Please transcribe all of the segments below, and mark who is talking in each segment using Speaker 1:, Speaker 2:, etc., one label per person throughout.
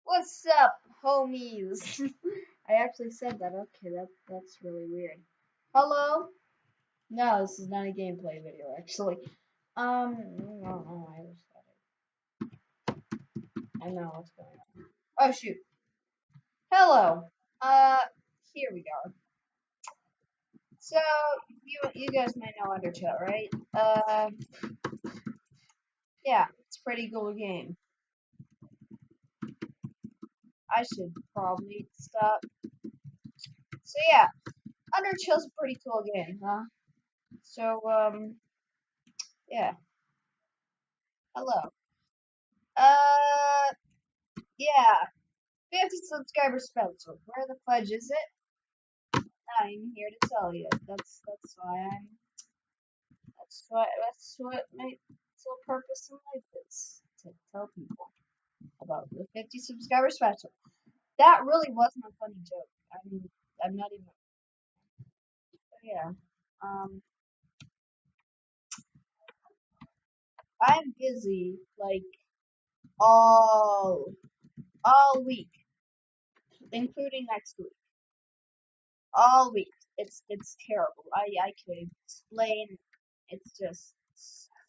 Speaker 1: What's up, homies? I actually said that. Okay, that's really weird. Hello? No, this is not a gameplay video, actually. No, I know what's going on. Oh shoot. Hello. Here we go. So you guys might know Undertale, right? Yeah, it's a pretty cool game. I should probably stop. So yeah, Undertale's a pretty cool game, huh? So yeah. Hello. Uh, yeah. 50 subscriber special. Where the fudge is it? I'm here to tell you. That's what my sole purpose in life is, to tell people about the 50 subscriber special. That really wasn't a funny joke. I mean, I'm not even. Yeah. Um, I'm busy like all all week, including next week. All week. It's terrible. I could explain. It's just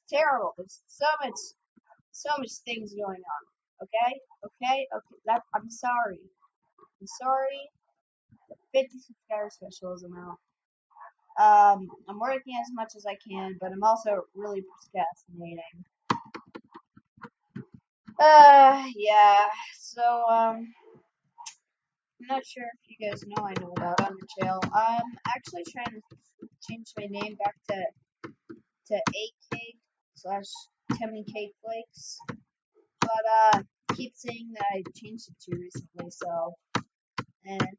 Speaker 1: terrible. There's so much things going on. Okay. That I'm sorry. I'm sorry. The 50 subscriber special is out. I'm working as much as I can, but I'm also really procrastinating. Yeah. So I'm not sure if you guys know I know about Undertale. I'm actually trying to change my name back to 8K slash Timmy Cake Flakes, but keep saying that I changed it to recently, so and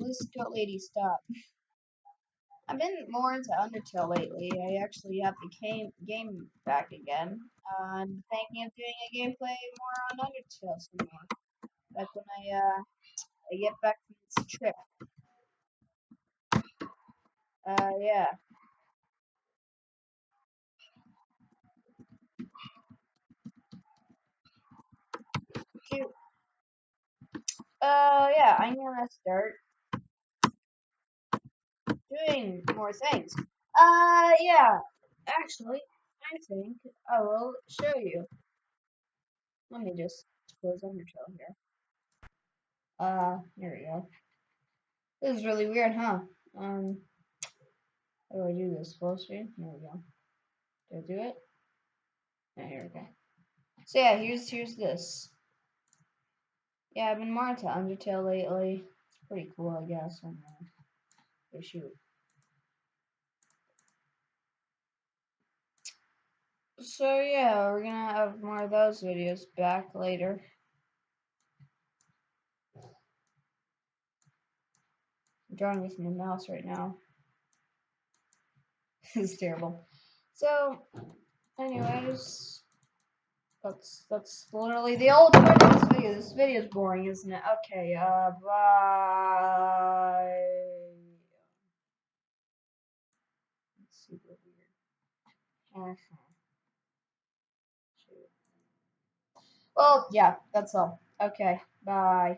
Speaker 1: this goat lady, stop. I've been more into Undertale lately. I actually have the game back again. I'm thinking of doing a gameplay more on Undertale some more. Back when I get back from this trip. Yeah. Cute. Yeah, I'm gonna start doing more things. Yeah. Actually, I think I will show you. Let me just close Undertale here. Here we go. This is really weird, huh? How do I do this? Full screen? Here we go. Do I do it? Yeah, here we go. So yeah, here's this. Yeah, I've been more into Undertale lately. It's pretty cool, I guess. I don't know. Oh, shoot. So yeah, we're gonna have more of those videos back later. I'm drawing with my mouse right now. This is terrible. So, anyways, that's literally the whole point of this video. This video is boring, isn't it? Okay, bye. It's super weird. Well, yeah, that's all. Okay, bye.